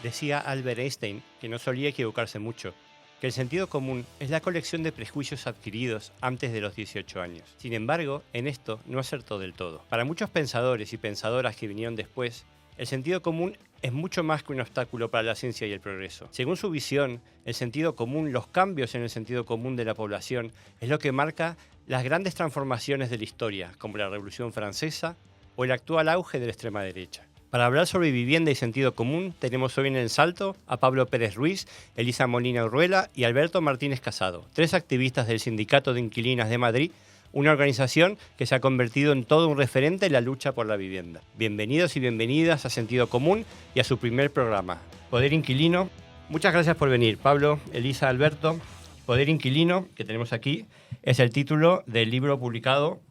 Decía Albert Einstein, que no solía equivocarse mucho, que el sentido común es la colección de prejuicios adquiridos antes de los 18 años. Sin embargo, en esto no acertó del todo. Para muchos pensadores y pensadoras que vinieron después, el sentido común es mucho más que un obstáculo para la ciencia y el progreso. Según su visión, el sentido común, los cambios en el sentido común de la población, es lo que marca las grandes transformaciones de la historia, como la Revolución Francesa o el actual auge de la extrema derecha. Para hablar sobre vivienda y sentido común, tenemos hoy en El Salto a Pablo Pérez Ruiz, Elisa Molina Urruela y Alberto Martínez Casado, tres activistas del Sindicato de Inquilinas de Madrid, una organización que se ha convertido en todo un referente en la lucha por la vivienda. Bienvenidos y bienvenidas a Sentido Común y a su primer programa, Poder Inquilino. Muchas gracias por venir, Pablo, Elisa, Alberto. Poder Inquilino, que tenemos aquí, es el título del libro publicado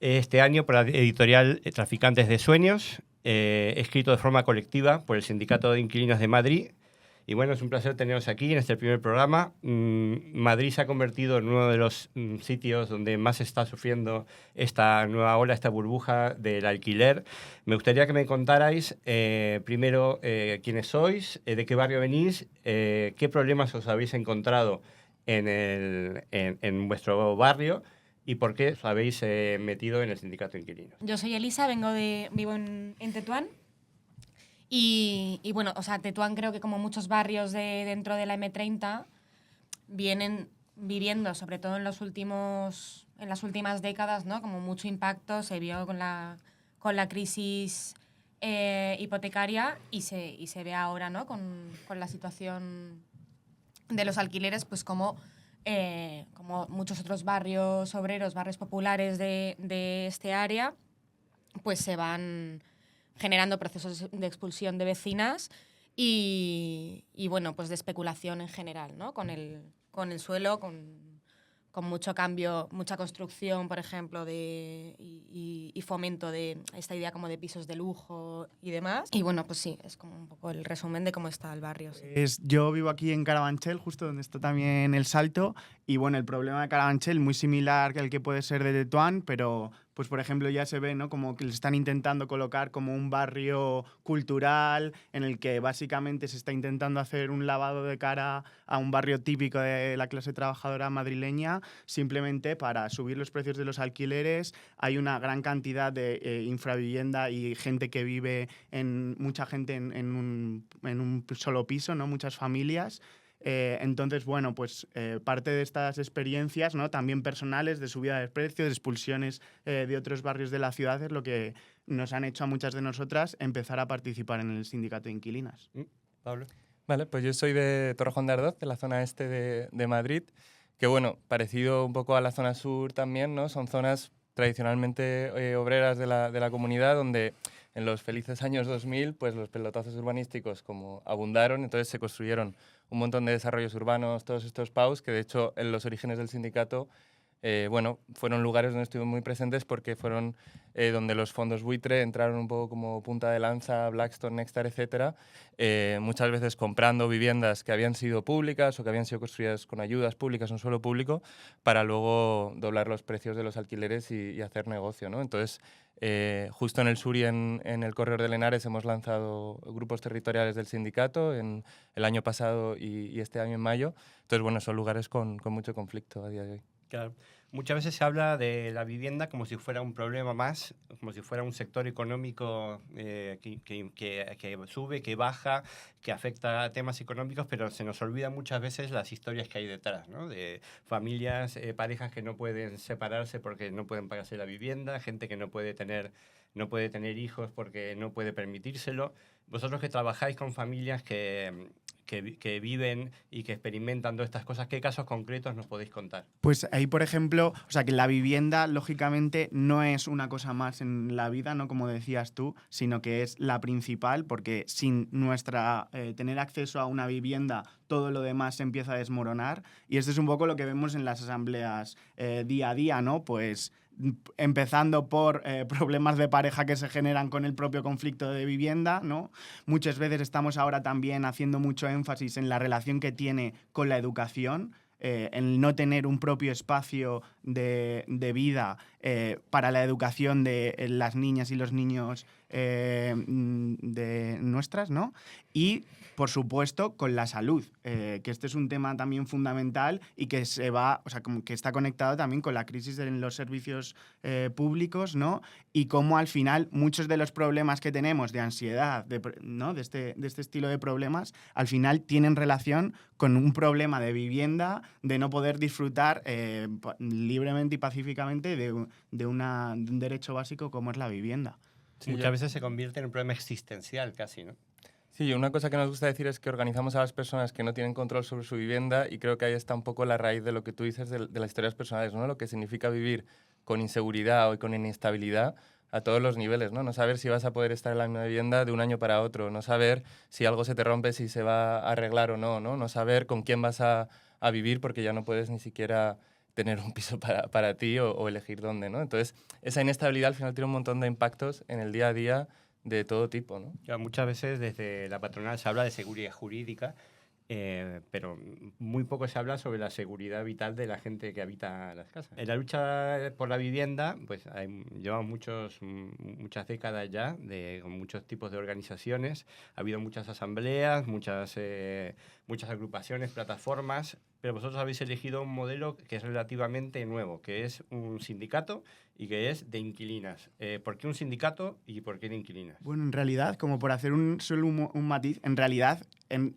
este año por la editorial Traficantes de Sueños, escrito de forma colectiva por el Sindicato de Inquilinos de Madrid. Y bueno, es un placer teneros aquí en este primer programa. Madrid se ha convertido en uno de los sitios donde más está sufriendo esta nueva ola, esta burbuja del alquiler. Me gustaría que me contarais primero quiénes sois, de qué barrio venís, qué problemas os habéis encontrado en vuestro barrio y por qué os habéis metido en el Sindicato de Inquilinos. Yo soy Elisa, vivo en Tetuán. Y bueno, o sea, Tetuán creo que como muchos barrios dentro de la M30 vienen viviendo, sobre todo en las últimas décadas, ¿no? Como mucho impacto se vio con la crisis hipotecaria y se ve ahora, ¿no? Con la situación de los alquileres, pues como muchos otros barrios obreros, barrios populares de este área, pues se van generando procesos de expulsión de vecinas y bueno, pues de especulación en general, ¿no? Con el suelo, con mucho cambio, mucha construcción, por ejemplo, y fomento de esta idea como de pisos de lujo y demás. Y bueno, pues sí, es como un poco el resumen de cómo está el barrio. Sí. Yo vivo aquí en Carabanchel, justo donde está también El Salto, y bueno, el problema de Carabanchel muy similar que el que puede ser de Tetuán, pero pues por ejemplo ya se ve, ¿no? Como que le están intentando colocar como un barrio cultural en el que básicamente se está intentando hacer un lavado de cara a un barrio típico de la clase trabajadora madrileña, simplemente para subir los precios de los alquileres. Hay una gran cantidad de infravivienda y gente que vive mucha gente en un solo piso, ¿no? Muchas familias. Entonces, bueno, pues parte de estas experiencias, ¿no? También personales, de subida de precios, de expulsiones de otros barrios de la ciudad, es lo que nos han hecho a muchas de nosotras empezar a participar en el sindicato de inquilinas. Pablo. Vale, pues yo soy de Torrejón de Ardoz, de la zona este de Madrid, que bueno, parecido un poco a la zona sur también, ¿no? Son zonas tradicionalmente obreras de la comunidad, donde en los felices años 2000 pues los pelotazos urbanísticos como abundaron, entonces se construyeron un montón de desarrollos urbanos, todos estos PAUs, que de hecho en los orígenes del sindicato fueron lugares donde estuvimos muy presentes porque fueron donde los fondos buitre entraron un poco como punta de lanza, Blackstone, Nextar, etcétera, muchas veces comprando viviendas que habían sido públicas o que habían sido construidas con ayudas públicas, un suelo público, para luego doblar los precios de los alquileres y hacer negocio, ¿no? Entonces, justo en el sur y en el Corredor del Henares hemos lanzado grupos territoriales del sindicato en el año pasado y este año en mayo. Entonces, bueno, son lugares con mucho conflicto a día de hoy. Claro. Muchas veces se habla de la vivienda como si fuera un problema más, como si fuera un sector económico que sube, que baja, que afecta a temas económicos, pero se nos olvida muchas veces las historias que hay detrás, ¿no? De familias, parejas que no pueden separarse porque no pueden pagarse la vivienda, gente que no puede tener hijos porque no puede permitírselo. Vosotros que trabajáis con familias que viven y que experimentan todas estas cosas, ¿qué casos concretos nos podéis contar? Pues ahí, por ejemplo, o sea, que la vivienda, lógicamente, no es una cosa más en la vida, ¿no? Como decías tú, sino que es la principal, porque sin tener acceso a una vivienda, todo lo demás se empieza a desmoronar. Y esto es un poco lo que vemos en las asambleas día a día, ¿no? Pues empezando por problemas de pareja que se generan con el propio conflicto de vivienda, ¿no? Muchas veces estamos ahora también haciendo mucho énfasis en la relación que tiene con la educación, el no tener un propio espacio de vida para la educación de las niñas y los niños de nuestras, ¿no? Y, por supuesto, con la salud, que este es un tema también fundamental y que como que está conectado también con la crisis en los servicios públicos, ¿no? Y cómo al final muchos de los problemas que tenemos de ansiedad, ¿no? de este estilo de problemas, al final tienen relación con un problema de vivienda, de no poder disfrutar libremente y pacíficamente de un derecho básico como es la vivienda. Sí, Muchas veces se convierte en un problema existencial casi, ¿no? Sí, una cosa que nos gusta decir es que organizamos a las personas que no tienen control sobre su vivienda y creo que ahí está un poco la raíz de lo que tú dices de las historias personales, ¿no? Lo que significa vivir con inseguridad o con inestabilidad a todos los niveles, ¿no? No saber si vas a poder estar en la misma vivienda de un año para otro, no saber si algo se te rompe, si se va a arreglar o no, ¿no? No saber con quién vas a vivir porque ya no puedes ni siquiera tener un piso para ti o elegir dónde, ¿no? Entonces, esa inestabilidad al final tiene un montón de impactos en el día a día de todo tipo, ¿no? Ya, muchas veces desde la patronal se habla de seguridad jurídica, pero muy poco se habla sobre la seguridad vital de la gente que habita las casas. En la lucha por la vivienda, pues llevamos muchas décadas ya, con muchos tipos de organizaciones. Ha habido muchas asambleas, muchas agrupaciones, plataformas, pero vosotros habéis elegido un modelo que es relativamente nuevo, que es un sindicato y que es de inquilinas. ¿Por qué un sindicato y por qué de inquilinas? Bueno, en realidad, como por hacer solo un matiz, en realidad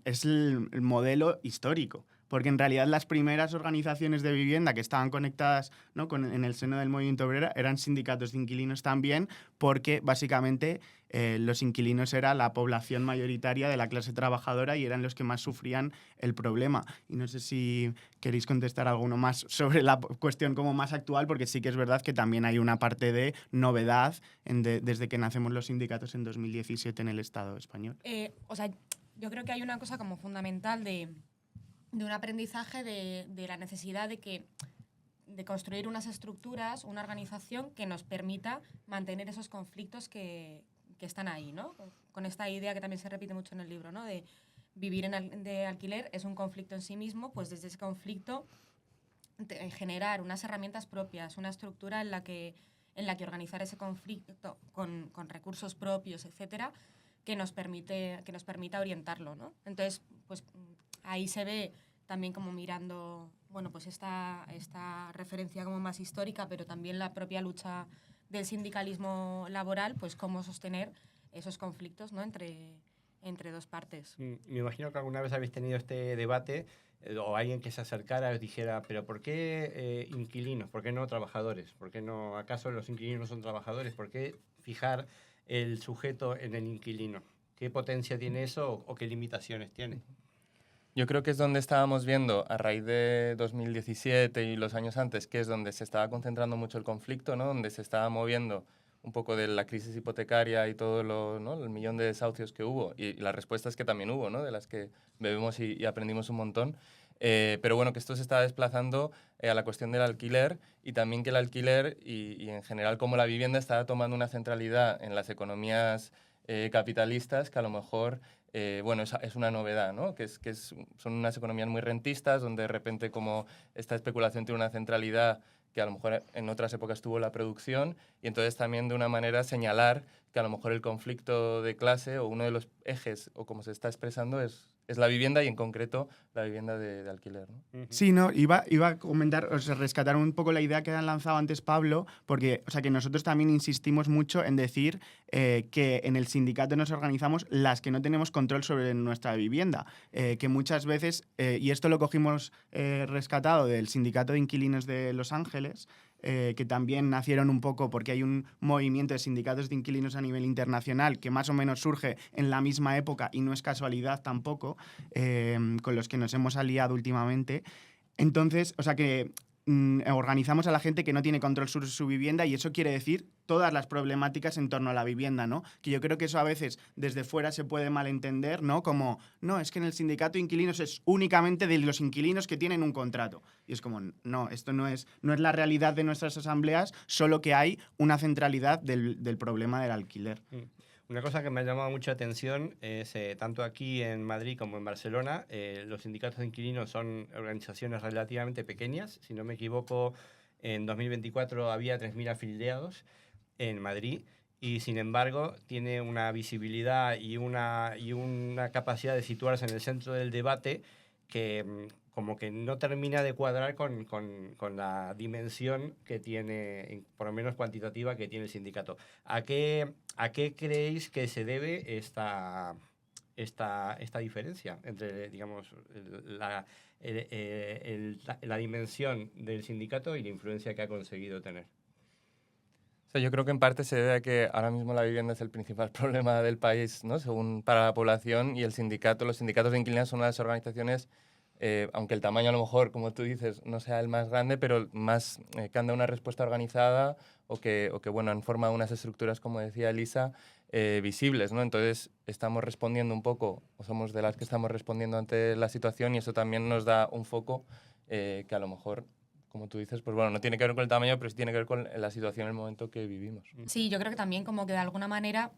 es el modelo histórico. Porque en realidad las primeras organizaciones de vivienda que estaban conectadas, ¿no? en el seno del movimiento obrero eran sindicatos de inquilinos también, porque básicamente los inquilinos era la población mayoritaria de la clase trabajadora y eran los que más sufrían el problema. Y no sé si queréis contestar alguno más sobre la cuestión como más actual, porque sí que es verdad que también hay una parte de novedad desde que nacemos los sindicatos en 2017 en el Estado español. O sea, yo creo que hay una cosa como fundamental de un aprendizaje de la necesidad de construir unas estructuras, una organización que nos permita mantener esos conflictos que están ahí, ¿no? Con esta idea que también se repite mucho en el libro, ¿no? De vivir de alquiler es un conflicto en sí mismo, pues desde ese conflicto generar unas herramientas propias, una estructura en la que organizar ese conflicto con recursos propios, etcétera, que nos permita orientarlo, ¿no? Entonces, pues ahí se ve también como mirando, bueno, pues esta referencia como más histórica, pero también la propia lucha del sindicalismo laboral, pues cómo sostener esos conflictos, ¿no? entre dos partes. Me imagino que alguna vez habéis tenido este debate o alguien que se acercara y os dijera, pero ¿por qué inquilinos? ¿Por qué no trabajadores? ¿Por qué no? ¿Acaso los inquilinos no son trabajadores? ¿Por qué fijar el sujeto en el inquilino? ¿Qué potencia tiene eso o qué limitaciones tiene? Yo creo que es donde estábamos viendo, a raíz de 2017 y los años antes, que es donde se estaba concentrando mucho el conflicto, ¿no? Donde se estaba moviendo un poco de la crisis hipotecaria y todo ¿no? El millón de desahucios que hubo y las respuestas que también hubo, ¿no? De las que bebemos y aprendimos un montón. Pero bueno, que esto se está desplazando a la cuestión del alquiler y también que el alquiler y en general como la vivienda está tomando una centralidad en las economías capitalistas que a lo mejor bueno, es una novedad, ¿no? Son unas economías muy rentistas donde de repente como esta especulación tiene una centralidad que a lo mejor en otras épocas tuvo la producción y entonces también de una manera señalar que a lo mejor el conflicto de clase o uno de los ejes o como se está expresando es la vivienda y en concreto la vivienda de alquiler, ¿no? Sí, no, iba a comentar, o sea, rescatar un poco la idea que han lanzado antes Pablo, porque, o sea, que nosotros también insistimos mucho en decir que en el sindicato nos organizamos las que no tenemos control sobre nuestra vivienda, que muchas veces, y esto lo cogimos rescatado del sindicato de inquilinos de Los Ángeles, que también nacieron un poco porque hay un movimiento de sindicatos de inquilinos a nivel internacional que más o menos surge en la misma época y no es casualidad tampoco, con los que nos hemos aliado últimamente. Entonces, o sea que organizamos a la gente que no tiene control sobre su vivienda y eso quiere decir todas las problemáticas en torno a la vivienda, ¿no? Que yo creo que eso a veces desde fuera se puede malentender, ¿no? Como, no, es que en el sindicato de inquilinos es únicamente de los inquilinos que tienen un contrato. Y es como, no, esto no es la realidad de nuestras asambleas, solo que hay una centralidad del problema del alquiler. Una cosa que me ha llamado mucha atención es, tanto aquí en Madrid como en Barcelona, los sindicatos de inquilinos son organizaciones relativamente pequeñas. Si no me equivoco, En 2024 había 3.000 afiliados en Madrid y, sin embargo, tiene una visibilidad y una capacidad de situarse en el centro del debate que como que no termina de cuadrar con la dimensión que tiene, por lo menos cuantitativa, que tiene el sindicato. ¿A qué creéis que se debe esta diferencia entre, digamos, la dimensión del sindicato y la influencia que ha conseguido tener? O sea, yo creo que en parte se debe a que ahora mismo la vivienda es el principal problema del país, ¿no? Según para la población, y los sindicatos de inquilinos son una de las organizaciones, aunque el tamaño a lo mejor, como tú dices, no sea el más grande, pero más que han dado una respuesta organizada o que bueno, han formado unas estructuras, como decía Elisa, visibles, ¿no? Entonces estamos respondiendo un poco, o somos de las que estamos respondiendo ante la situación, y eso también nos da un foco que a lo mejor, como tú dices, pues bueno, no tiene que ver con el tamaño, pero sí tiene que ver con la situación en el momento que vivimos. Sí, yo creo que también como que de alguna manera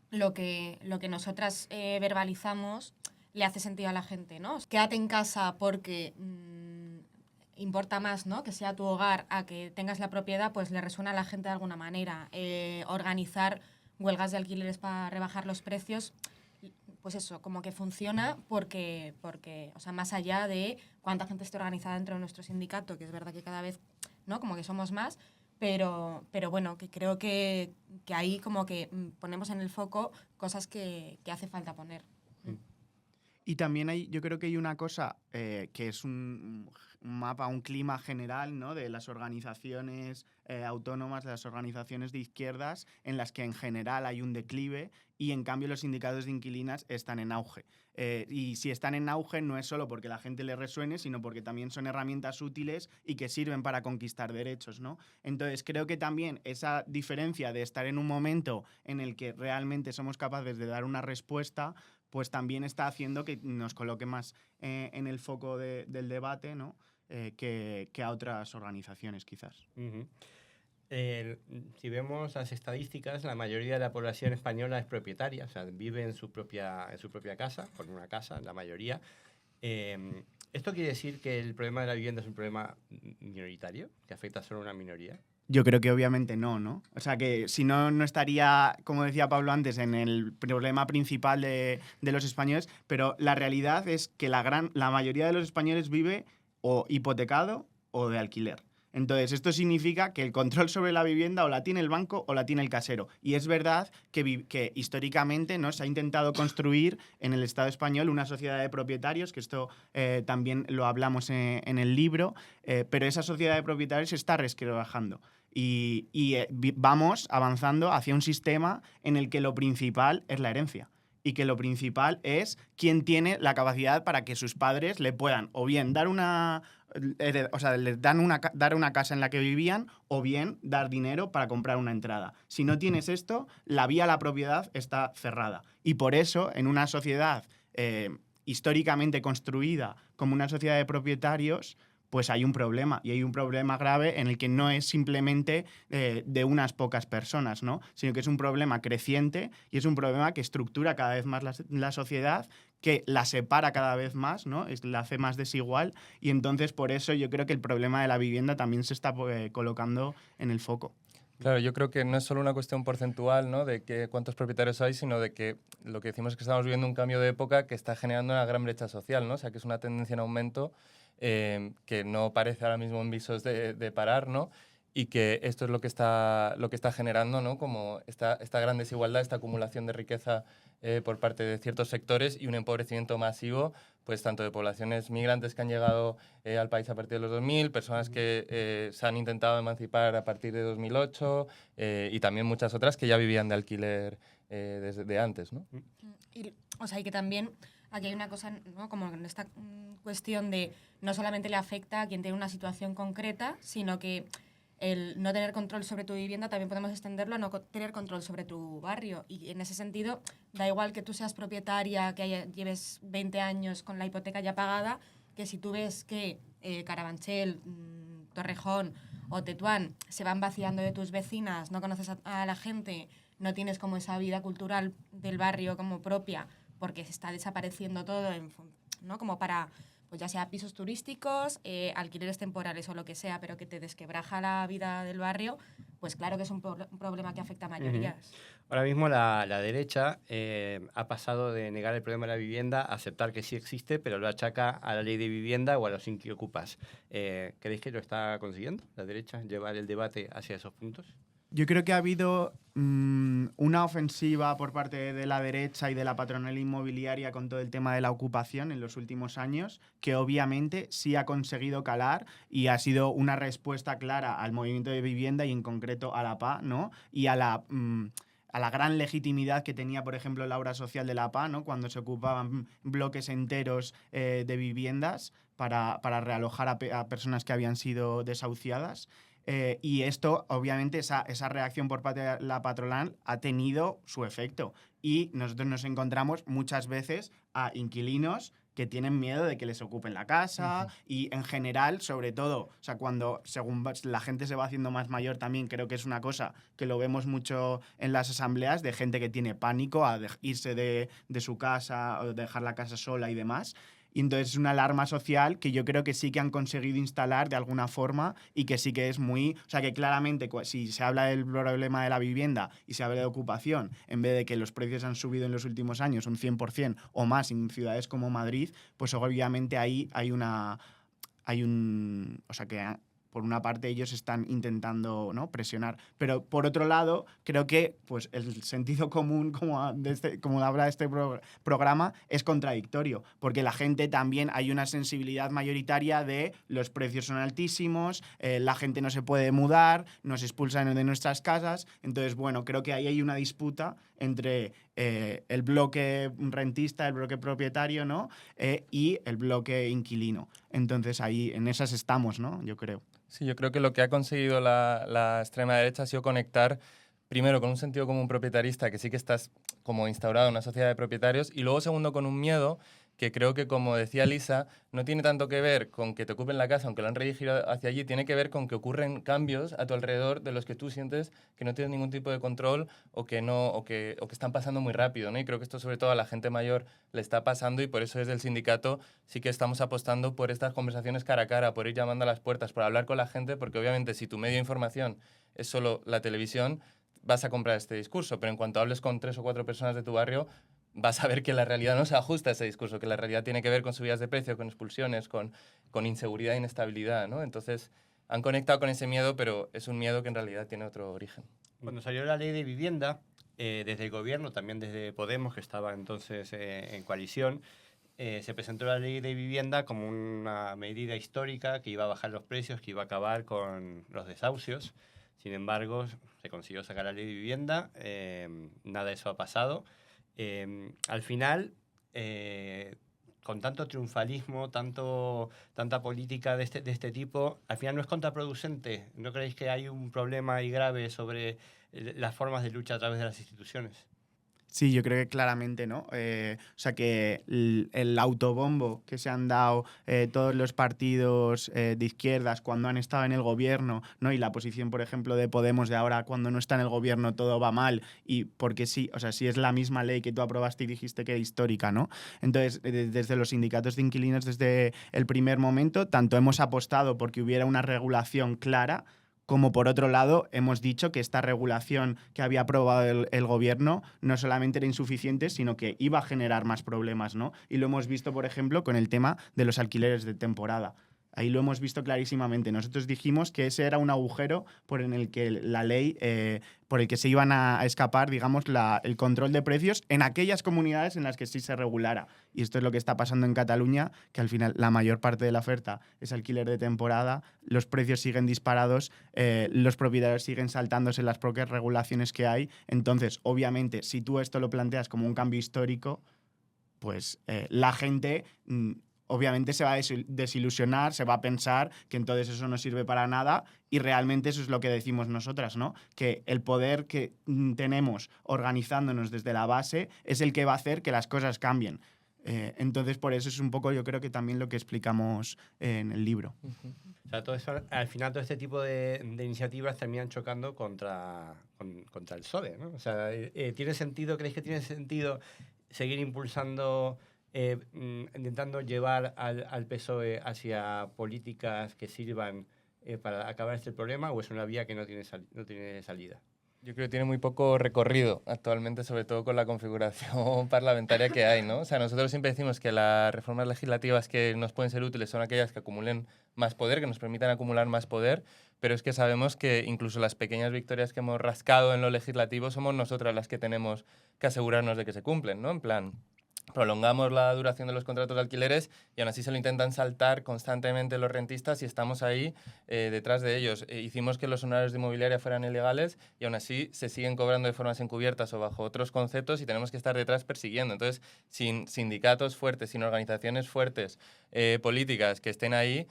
lo que nosotras verbalizamos le hace sentido a la gente, ¿no? Quédate en casa porque importa más, ¿no?, que sea tu hogar a que tengas la propiedad, pues le resuena a la gente de alguna manera. Organizar huelgas de alquileres para rebajar los precios, pues eso, como que funciona porque, o sea, más allá de cuánta gente esté organizada dentro de nuestro sindicato, que es verdad que cada vez, ¿no?, como que somos más, pero bueno, que creo que ahí como que ponemos en el foco cosas que hace falta poner. Y también yo creo que hay una cosa que es un mapa, un clima general, ¿no?, de las organizaciones autónomas, de las organizaciones de izquierdas, en las que en general hay un declive y en cambio los sindicatos de inquilinas están en auge. Y si están en auge no es solo porque la gente les resuene, sino porque también son herramientas útiles y que sirven para conquistar derechos, ¿no? Entonces creo que también esa diferencia de estar en un momento en el que realmente somos capaces de dar una respuesta, pues también está haciendo que nos coloque más en el foco del debate, ¿no?, que a otras organizaciones, quizás. Uh-huh. Si vemos las estadísticas, la mayoría de la población española es propietaria, o sea, vive en su propia casa, con una casa, la mayoría. ¿Esto quiere decir que el problema de la vivienda es un problema minoritario, que afecta solo a una minoría? Yo creo que obviamente no, ¿no? O sea, que si no, no estaría, como decía Pablo antes, en el problema principal de los españoles, pero la realidad es que la mayoría de los españoles vive o hipotecado o de alquiler. Entonces, esto significa que el control sobre la vivienda o la tiene el banco o la tiene el casero. Y es verdad que históricamente, ¿no?, se ha intentado construir en el Estado español una sociedad de propietarios, que esto también lo hablamos en el libro, pero esa sociedad de propietarios se está resquebrajando. Y vamos avanzando hacia un sistema en el que lo principal es la herencia. Y que lo principal es quién tiene la capacidad para que sus padres le puedan o bien dar dar una casa en la que vivían o bien dar dinero para comprar una entrada. Si no tienes esto, la vía a la propiedad está cerrada. Y por eso, en una sociedad históricamente construida como una sociedad de propietarios, pues hay un problema, y hay un problema grave en el que no es simplemente de unas pocas personas, ¿no?, sino que es un problema creciente y es un problema que estructura cada vez más la sociedad, que la separa cada vez más, ¿no?, la hace más desigual, y entonces por eso yo creo que el problema de la vivienda también se está colocando en el foco. Claro, yo creo que no es solo una cuestión porcentual, ¿no?, de que cuántos propietarios hay, sino de que lo que decimos es que estamos viviendo un cambio de época que está generando una gran brecha social, ¿no? O sea, que es una tendencia en aumento que no parece ahora mismo en visos de parar, ¿no? Y que esto es lo que está generando, ¿no?, como esta gran desigualdad, esta acumulación de riqueza por parte de ciertos sectores y un empobrecimiento masivo, pues tanto de poblaciones migrantes que han llegado al país a partir de los 2000, personas que se han intentado emancipar a partir de 2008 y también muchas otras que ya vivían de alquiler desde antes, ¿no? Y que también aquí hay una cosa, ¿no?, como en esta cuestión de no solamente le afecta a quien tiene una situación concreta, sino que el no tener control sobre tu vivienda también podemos extenderlo a no tener control sobre tu barrio. Y en ese sentido, da igual que tú seas propietaria, que lleves 20 años con la hipoteca ya pagada, que si tú ves que Carabanchel, Torrejón o Tetuán se van vaciando de tus vecinas, no conoces a la gente, no tienes como esa vida cultural del barrio como propia, porque se está desapareciendo todo, ¿no?, como para pues ya sea pisos turísticos, alquileres temporales o lo que sea, pero que te desquebraja la vida del barrio, pues claro que es un problema que afecta a mayorías. Ahora mismo la derecha ha pasado de negar el problema de la vivienda a aceptar que sí existe, pero lo achaca a la ley de vivienda o a los inquiocupas. ¿Creéis que lo está consiguiendo la derecha, llevar el debate hacia esos puntos? Yo creo que ha habido una ofensiva por parte de la derecha y de la patronal inmobiliaria con todo el tema de la ocupación en los últimos años, que obviamente sí ha conseguido calar y ha sido una respuesta clara al movimiento de vivienda y en concreto a la PA, ¿no? Y a la gran legitimidad que tenía, por ejemplo, la obra social de la PA, ¿no? Cuando se ocupaban bloques enteros de viviendas para realojar a personas que habían sido desahuciadas. Y esto, obviamente, esa reacción por parte de la patronal ha tenido su efecto. Y nosotros nos encontramos muchas veces a inquilinos que tienen miedo de que les ocupen la casa y en general, sobre todo, o sea, cuando según la gente se va haciendo más mayor también creo que es una cosa que lo vemos mucho en las asambleas de gente que tiene pánico a irse de su casa o dejar la casa sola y demás. Y entonces es una alarma social que yo creo que sí que han conseguido instalar de alguna forma y que sí que es muy... O sea, que claramente si se habla del problema de la vivienda y se habla de ocupación, en vez de que los precios han subido en los últimos años un 100% o más en ciudades como Madrid, pues obviamente ahí o sea, que por una parte ellos están intentando, ¿no?, presionar, pero por otro lado creo que pues el sentido común como habla de este programa es contradictorio, porque la gente también hay una sensibilidad mayoritaria de los precios son altísimos, la gente no se puede mudar, nos expulsan de nuestras casas, entonces bueno, creo que ahí hay una disputa entre el bloque rentista, el bloque propietario, ¿no?, y el bloque inquilino. Entonces ahí en esas estamos, ¿no?, yo creo. Sí, yo creo que lo que ha conseguido la extrema derecha ha sido conectar primero con un sentido común proprietarista, que sí que estás como instaurado en una sociedad de propietarios, y luego segundo con un miedo que creo que, como decía Lisa, no tiene tanto que ver con que te ocupen la casa, aunque lo han redirigido hacia allí, tiene que ver con que ocurren cambios a tu alrededor de los que tú sientes que no tienes ningún tipo de control o que están pasando muy rápido, ¿no? Y creo que esto sobre todo a la gente mayor le está pasando y por eso desde el sindicato sí que estamos apostando por estas conversaciones cara a cara, por ir llamando a las puertas, por hablar con la gente, porque obviamente si tu medio de información es solo la televisión, vas a comprar este discurso, pero en cuanto hables con 3 o 4 personas de tu barrio, vas a ver que la realidad no se ajusta a ese discurso, que la realidad tiene que ver con subidas de precio, con expulsiones, con inseguridad e inestabilidad, ¿no? Entonces, han conectado con ese miedo, pero es un miedo que en realidad tiene otro origen. Cuando salió la ley de vivienda, desde el gobierno, también desde Podemos, que estaba entonces en coalición, se presentó la ley de vivienda como una medida histórica que iba a bajar los precios, que iba a acabar con los desahucios. Sin embargo, se consiguió sacar la ley de vivienda, nada de eso ha pasado. Al final, con tanto triunfalismo, tanta política de este tipo, al final no es contraproducente. ¿No creéis que hay un problema ahí grave sobre las formas de lucha a través de las instituciones? Sí, yo creo que claramente, ¿no? O sea, que el autobombo que se han dado todos los partidos de izquierdas cuando han estado en el gobierno, ¿no? Y la posición, por ejemplo, de Podemos de ahora, cuando no está en el gobierno todo va mal, y porque sí, o sea, sí es la misma ley que tú aprobaste y dijiste que era histórica, ¿no? Entonces, desde los sindicatos de inquilinos, desde el primer momento, tanto hemos apostado porque hubiera una regulación clara, como por otro lado hemos dicho que esta regulación que había aprobado el gobierno no solamente era insuficiente, sino que iba a generar más problemas, ¿no? Y lo hemos visto, por ejemplo, con el tema de los alquileres de temporada. Ahí lo hemos visto clarísimamente. Nosotros dijimos que ese era un agujero por el que la ley, por el que se iban a escapar, digamos, el control de precios en aquellas comunidades en las que sí se regulara. Y esto es lo que está pasando en Cataluña, que al final la mayor parte de la oferta es alquiler de temporada, los precios siguen disparados, los propietarios siguen saltándose las propias regulaciones que hay. Entonces, obviamente, si tú esto lo planteas como un cambio histórico, pues la gente... obviamente se va a desilusionar, se va a pensar que entonces eso no sirve para nada y realmente eso es lo que decimos nosotras, ¿no? Que el poder que tenemos organizándonos desde la base es el que va a hacer que las cosas cambien. Entonces, por eso es un poco, yo creo que también lo que explicamos en el libro. O sea, todo eso, al final todo este tipo de iniciativas terminan chocando contra el PSOE, ¿no? O sea, ¿creéis que tiene sentido seguir impulsando intentando llevar al PSOE hacia políticas que sirvan para acabar este problema, o es una vía que no tiene salida? Yo creo que tiene muy poco recorrido actualmente, sobre todo con la configuración parlamentaria que hay, ¿no? O sea, nosotros siempre decimos que las reformas legislativas que nos pueden ser útiles son aquellas que acumulen más poder, que nos permitan acumular más poder, pero es que sabemos que incluso las pequeñas victorias que hemos rascado en lo legislativo somos nosotras las que tenemos que asegurarnos de que se cumplen, ¿no? En plan, prolongamos la duración de los contratos de alquileres y aún así se lo intentan saltar constantemente los rentistas y estamos ahí detrás de ellos. Hicimos que los honorarios de inmobiliaria fueran ilegales y aún así se siguen cobrando de formas encubiertas o bajo otros conceptos y tenemos que estar detrás persiguiendo. Entonces, sin sindicatos fuertes, sin organizaciones fuertes, políticas que estén ahí,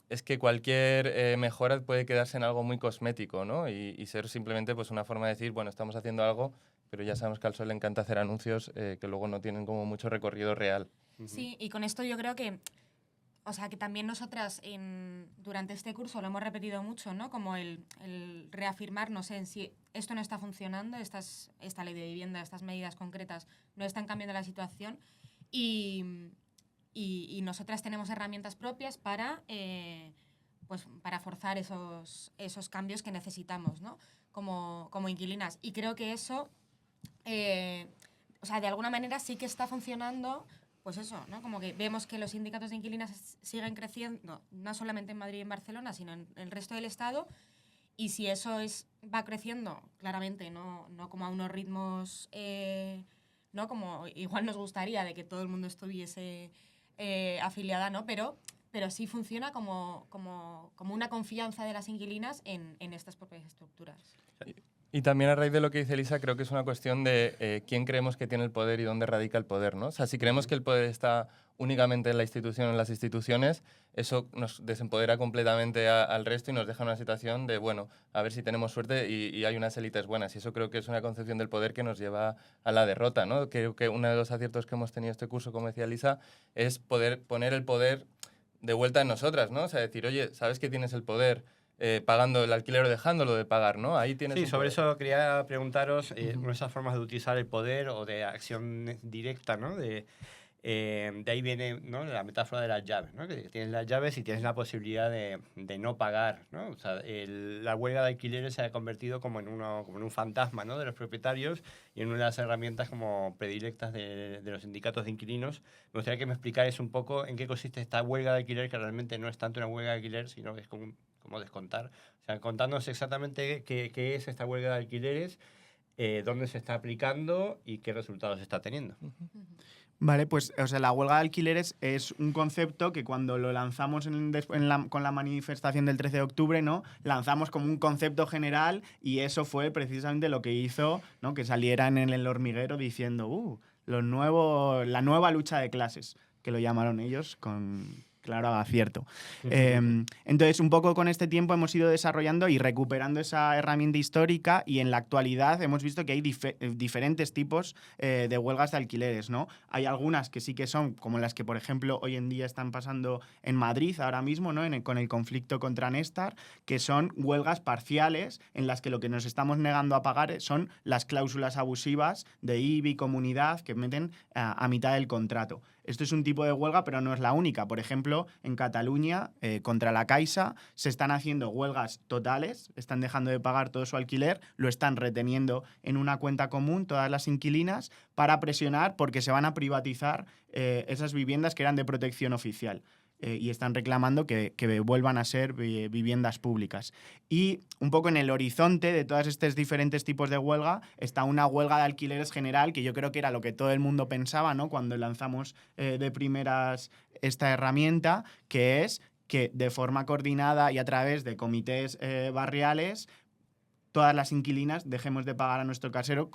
es que cualquier mejora puede quedarse en algo muy cosmético, ¿no? Y ser simplemente pues, una forma de decir, bueno, estamos haciendo algo, pero ya sabemos que al PSOE le encanta hacer anuncios que luego no tienen como mucho recorrido real. Sí, y con esto yo creo que, o sea, que también nosotras durante este curso lo hemos repetido mucho, ¿no? Como el reafirmarnos en si esto no está funcionando, esta ley de vivienda, estas medidas concretas no están cambiando la situación y nosotras tenemos herramientas propias para forzar esos cambios que necesitamos, ¿no? Como inquilinas. Y creo que eso, o sea, de alguna manera sí que está funcionando, pues eso, ¿no? Como que vemos que los sindicatos de inquilinas siguen creciendo, no solamente en Madrid y en Barcelona, sino en el resto del Estado. Y si eso va creciendo, claramente, no como a unos ritmos, no como igual nos gustaría de que todo el mundo estuviese afiliada, ¿no? Pero sí funciona como una confianza de las inquilinas en estas propias estructuras. Y también a raíz de lo que dice Elisa, creo que es una cuestión de quién creemos que tiene el poder y dónde radica el poder, ¿no? O sea, si creemos que el poder está únicamente en la institución o en las instituciones, eso nos desempodera completamente al resto y nos deja en una situación de, bueno, a ver si tenemos suerte y hay unas élites buenas. Y eso creo que es una concepción del poder que nos lleva a la derrota, ¿no? Creo que uno de los aciertos que hemos tenido este curso, como decía Elisa, es poder poner el poder de vuelta en nosotras, ¿no? O sea, decir, oye, ¿sabes que tienes el poder pagando el alquiler o dejándolo de pagar, ¿no? Ahí tienes Sí, un sobre poder. eso quería preguntaros nuestras formas de utilizar el poder o de acción directa, ¿no? De ahí viene, ¿no?, la metáfora de las llaves, ¿no? Que tienes las llaves y tienes la posibilidad de no pagar, ¿no? O sea, la huelga de alquileres se ha convertido como en un fantasma, ¿no?, de los propietarios y en una de las herramientas como predilectas de los sindicatos de inquilinos. Me gustaría que me explicarais un poco en qué consiste esta huelga de alquiler, que realmente no es tanto una huelga de alquiler, sino que es como descontar. O sea, contándonos exactamente qué es esta huelga de alquileres, dónde se está aplicando y qué resultados está teniendo. Vale, pues o sea, la huelga de alquileres es un concepto que cuando lo lanzamos con la manifestación del 13 de octubre, ¿no? Lanzamos como un concepto general y eso fue precisamente lo que hizo, ¿no?, que salieran en el hormiguero diciendo la nueva lucha de clases, que lo llamaron ellos con claro acierto. Entonces, un poco con este tiempo hemos ido desarrollando y recuperando esa herramienta histórica y en la actualidad hemos visto que hay diferentes tipos de huelgas de alquileres, ¿no? Hay algunas que sí que son como las que, por ejemplo, hoy en día están pasando en Madrid ahora mismo, ¿no? Con el conflicto contra Néstor, que son huelgas parciales en las que lo que nos estamos negando a pagar son las cláusulas abusivas de IBI, comunidad, que meten a mitad del contrato. Esto es un tipo de huelga, pero no es la única. Por ejemplo, en Cataluña, contra la Caixa, se están haciendo huelgas totales, están dejando de pagar todo su alquiler, lo están reteniendo en una cuenta común todas las inquilinas para presionar porque se van a privatizar esas viviendas que eran de protección oficial. Y están reclamando que vuelvan a ser viviendas públicas. Y un poco en el horizonte de todos estos diferentes tipos de huelga está una huelga de alquileres general, que yo creo que era lo que todo el mundo pensaba, ¿no?, cuando lanzamos de primeras esta herramienta, que es que de forma coordinada y a través de comités barriales todas las inquilinas dejemos de pagar a nuestro casero,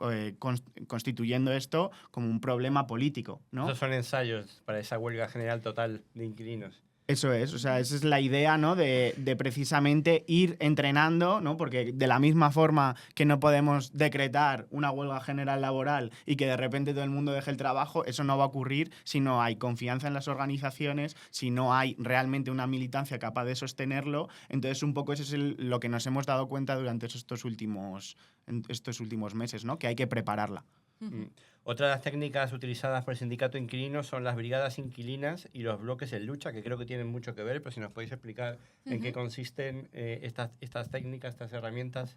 constituyendo esto como un problema político, ¿no? Esos son ensayos para esa huelga general total de inquilinos. Eso es, o sea, esa es la idea, ¿no?, de precisamente ir entrenando, ¿no?, porque de la misma forma que no podemos decretar una huelga general laboral y que de repente todo el mundo deje el trabajo, eso no va a ocurrir si no hay confianza en las organizaciones, si no hay realmente una militancia capaz de sostenerlo. Entonces, un poco eso es lo que nos hemos dado cuenta durante estos últimos meses, ¿no?, que hay que prepararla. Otra de las técnicas utilizadas por el sindicato de inquilinos son las brigadas inquilinas y los bloques en lucha, que creo que tienen mucho que ver, pero si nos podéis explicar en qué consisten estas técnicas, estas herramientas.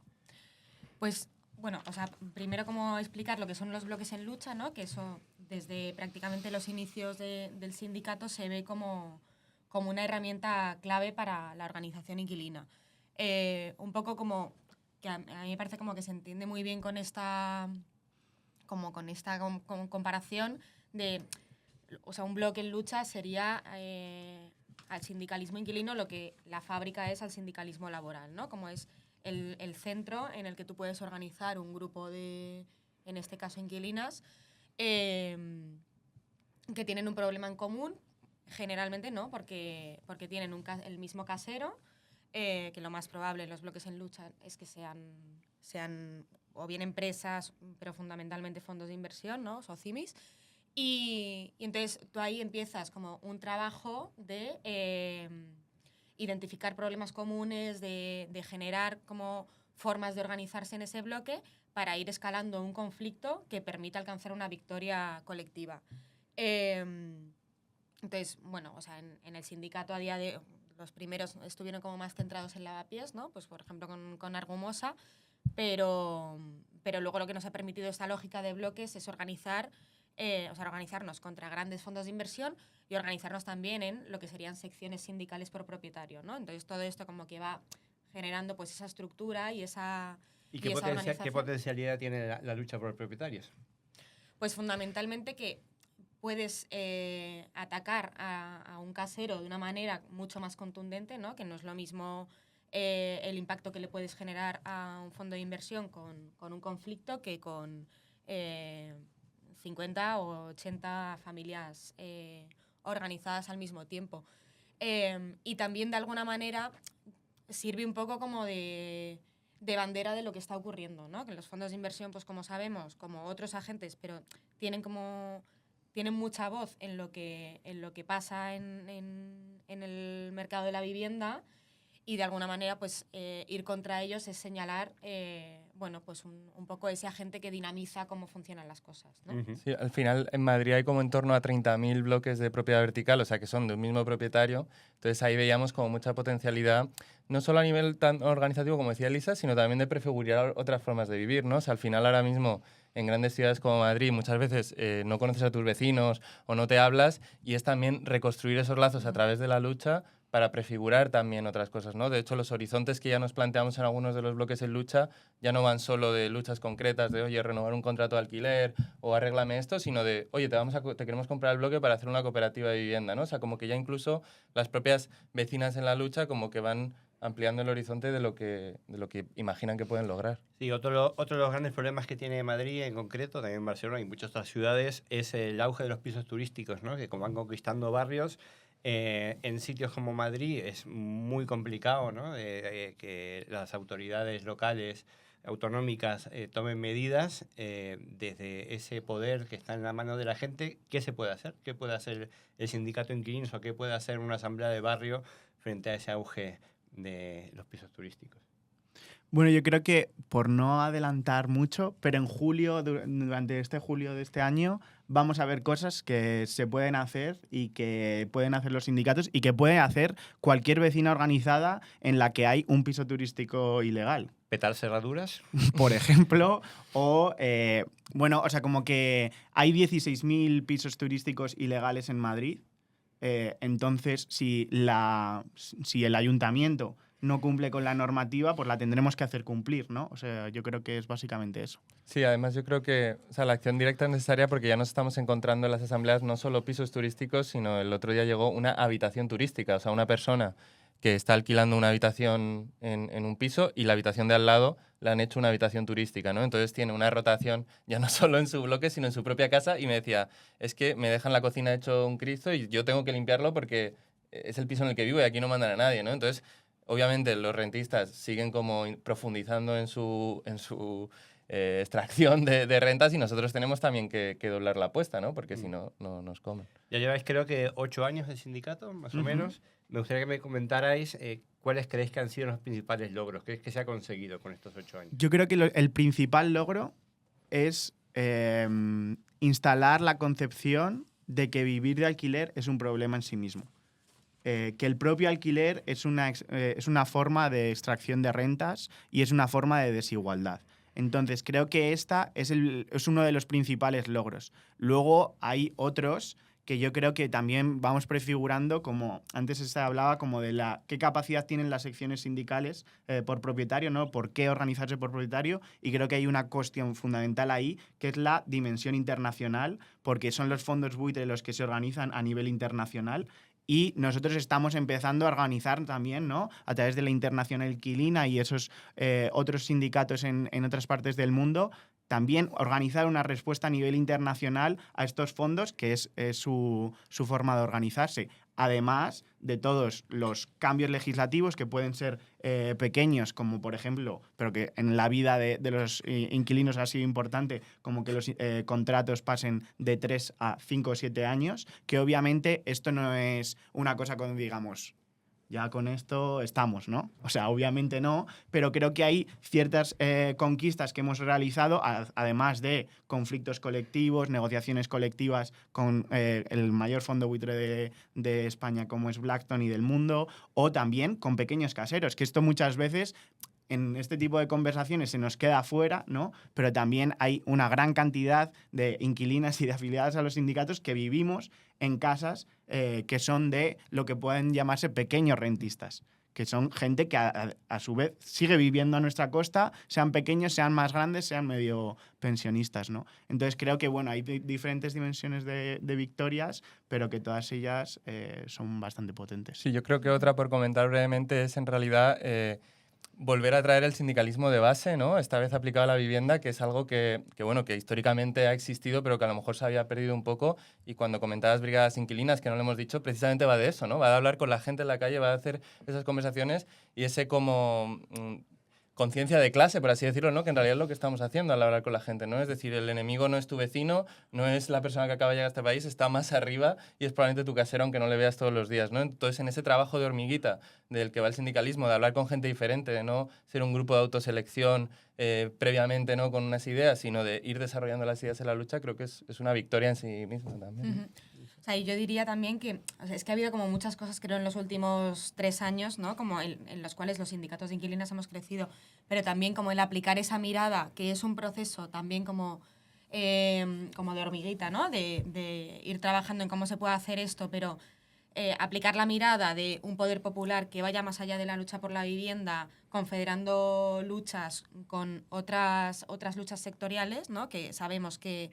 Pues, bueno, o sea, primero como explicar lo que son los bloques en lucha, ¿no? Que eso, desde prácticamente los inicios del sindicato, se ve como una herramienta clave para la organización inquilina. Un poco como, que a mí me parece como que se entiende muy bien con esta comparación de, o sea, un bloque en lucha sería al sindicalismo inquilino lo que la fábrica es al sindicalismo laboral, ¿no? Como es el centro en el que tú puedes organizar un grupo de, en este caso, inquilinas, que tienen un problema en común, generalmente no, porque tienen el mismo casero, que lo más probable en los bloques en lucha es que sean o bien empresas, pero fundamentalmente fondos de inversión, ¿no? O CIMIs. Y entonces tú ahí empiezas como un trabajo de identificar problemas comunes, de generar como formas de organizarse en ese bloque para ir escalando un conflicto que permita alcanzar una victoria colectiva. Entonces, bueno, o sea, en el sindicato a día de los primeros estuvieron como más centrados en lavapiés, ¿no? Pues por ejemplo con Argumosa, pero luego lo que nos ha permitido esta lógica de bloques es organizarnos contra grandes fondos de inversión y organizarnos también en lo que serían secciones sindicales por propietario, ¿no? Entonces todo esto como que va generando pues esa estructura y esa qué potencialidad tiene la lucha por propietarios? Pues fundamentalmente que puedes atacar a un casero de una manera mucho más contundente, ¿no? Que no es lo mismo el impacto que le puedes generar a un fondo de inversión con un conflicto que con 50 o 80 familias organizadas al mismo tiempo. Y también, de alguna manera, sirve un poco como de bandera de lo que está ocurriendo, ¿no? Que los fondos de inversión, pues como sabemos, como otros agentes, pero tienen mucha voz en lo que pasa en el mercado de la vivienda. Y de alguna manera pues ir contra ellos es señalar pues un poco ese agente que dinamiza cómo funcionan las cosas, ¿no? Sí, al final en Madrid hay como en torno a 30.000 bloques de propiedad vertical, o sea que son de un mismo propietario. Entonces ahí veíamos como mucha potencialidad, no solo a nivel tan organizativo como decía Elisa, sino también de prefigurar otras formas de vivir, ¿no? O sea, al final ahora mismo en grandes ciudades como Madrid muchas veces no conoces a tus vecinos o no te hablas, y es también reconstruir esos lazos a través de la lucha para prefigurar también otras cosas, ¿no? De hecho, los horizontes que ya nos planteamos en algunos de los bloques en lucha ya no van solo de luchas concretas de, oye, renovar un contrato de alquiler o arréglame esto, sino de, oye, te queremos comprar el bloque para hacer una cooperativa de vivienda, ¿no? O sea, como que ya incluso las propias vecinas en la lucha como que van ampliando el horizonte de lo que imaginan que pueden lograr. Sí, otro de los grandes problemas que tiene Madrid en concreto, también Barcelona y muchas otras ciudades, es el auge de los pisos turísticos, ¿no? Que como van conquistando barrios, en sitios como Madrid es muy complicado, ¿no? Que las autoridades locales, autonómicas, tomen medidas desde ese poder que está en la mano de la gente. ¿Qué se puede hacer? ¿Qué puede hacer el sindicato de inquilinos o qué puede hacer una asamblea de barrio frente a ese auge de los pisos turísticos? Bueno, yo creo que, por no adelantar mucho, pero en julio, durante este julio de este año, vamos a ver cosas que se pueden hacer y que pueden hacer los sindicatos y que puede hacer cualquier vecina organizada en la que hay un piso turístico ilegal. ¿Petar cerraduras? Por ejemplo, o sea, como que hay 16.000 pisos turísticos ilegales en Madrid. Entonces, si el ayuntamiento no cumple con la normativa, pues la tendremos que hacer cumplir, ¿no? O sea, yo creo que es básicamente eso. Sí, además yo creo que la acción directa es necesaria porque ya nos estamos encontrando en las asambleas no solo pisos turísticos, sino el otro día llegó una habitación turística, o sea, una persona que está alquilando una habitación en un piso y la habitación de al lado le han hecho una habitación turística, ¿no? Entonces tiene una rotación ya no solo en su bloque, sino en su propia casa, y me decía, es que me dejan la cocina hecho un Cristo y yo tengo que limpiarlo porque es el piso en el que vivo y aquí no mandan a nadie, ¿no? Entonces, obviamente los rentistas siguen como profundizando en su extracción de rentas, y nosotros tenemos también que doblar la apuesta, ¿no? Porque si no, no nos comen. Ya lleváis creo que 8 años de sindicato, más o menos. Me gustaría que me comentarais cuáles creéis que han sido los principales logros, qué es que se ha conseguido con estos 8 años. Yo creo que el principal logro es instalar la concepción de que vivir de alquiler es un problema en sí mismo. Que el propio alquiler es una forma de extracción de rentas y es una forma de desigualdad. Entonces, creo que esta es uno de los principales logros. Luego hay otros que yo creo que también vamos prefigurando, como antes se hablaba, como de qué capacidad tienen las secciones sindicales por propietario, ¿no? Por qué organizarse por propietario, y creo que hay una cuestión fundamental ahí, que es la dimensión internacional, porque son los fondos buitre los que se organizan a nivel internacional. Y nosotros estamos empezando a organizar también, ¿no? A través de la Internacional Inquilina y esos otros sindicatos en otras partes del mundo, también organizar una respuesta a nivel internacional a estos fondos, que es su forma de organizarse. Además de todos los cambios legislativos que pueden ser pequeños, como por ejemplo, pero que en la vida de los inquilinos ha sido importante, como que los contratos pasen de 3 a 5 o 7 años, que obviamente esto no es una cosa con, digamos, ya con esto estamos, ¿no? O sea, obviamente no, pero creo que hay ciertas conquistas que hemos realizado, además de conflictos colectivos, negociaciones colectivas con el mayor fondo buitre de España, como es Blackstone y del mundo, o también con pequeños caseros, que esto muchas veces en este tipo de conversaciones se nos queda fuera, ¿no? Pero también hay una gran cantidad de inquilinas y de afiliadas a los sindicatos que vivimos en casas que son de lo que pueden llamarse pequeños rentistas, que son gente que a su vez sigue viviendo a nuestra costa, sean pequeños, sean más grandes, sean medio pensionistas, ¿no? Entonces creo que, bueno, hay diferentes dimensiones de victorias, pero que todas ellas son bastante potentes. Sí, yo creo que otra por comentar brevemente es en realidad volver a traer el sindicalismo de base, ¿no? Esta vez aplicado a la vivienda, que es algo que históricamente ha existido, pero que a lo mejor se había perdido un poco. Y cuando comentabas brigadas inquilinas, que no lo hemos dicho, precisamente va de eso, ¿no? Va de hablar con la gente en la calle, va de hacer esas conversaciones y ese como conciencia de clase, por así decirlo, ¿no? Que en realidad es lo que estamos haciendo al hablar con la gente, ¿no? Es decir, el enemigo no es tu vecino, no es la persona que acaba de llegar a este país, está más arriba y es probablemente tu casero, aunque no le veas todos los días, ¿no? Entonces, en ese trabajo de hormiguita del que va el sindicalismo, de hablar con gente diferente, de no ser un grupo de autoselección previamente, ¿no? Con unas ideas, sino de ir desarrollando las ideas en la lucha, creo que es una victoria en sí misma también. O sea, y yo diría también que, o sea, es que ha habido como muchas cosas, creo, en los últimos 3 años, ¿no? Como en los cuales los sindicatos de inquilinas hemos crecido, pero también como el aplicar esa mirada, que es un proceso también como de hormiguita, ¿no? De ir trabajando en cómo se puede hacer esto, pero aplicar la mirada de un poder popular que vaya más allá de la lucha por la vivienda, confederando luchas con otras luchas sectoriales, ¿no? Que sabemos que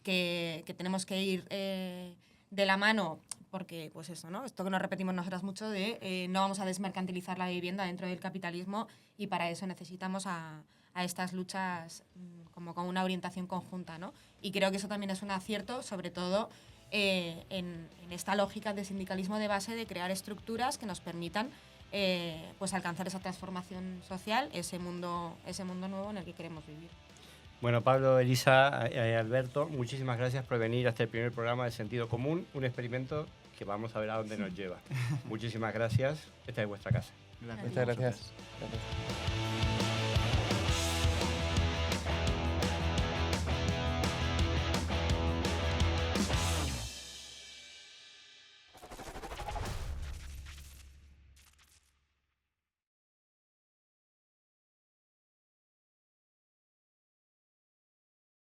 tenemos que ir de la mano, porque pues eso, ¿no? Esto que nos repetimos nosotras mucho de no vamos a desmercantilizar la vivienda dentro del capitalismo, y para eso necesitamos a estas luchas como con una orientación conjunta, ¿no? Y creo que eso también es un acierto, sobre todo en esta lógica de sindicalismo de base, de crear estructuras que nos permitan pues alcanzar esa transformación social, ese mundo nuevo en el que queremos vivir. Bueno, Pablo, Elisa, Alberto, muchísimas gracias por venir a este primer programa de Sentido Común, un experimento que vamos a ver a dónde nos lleva. Muchísimas gracias. Esta es vuestra casa. Gracias. Muchas gracias.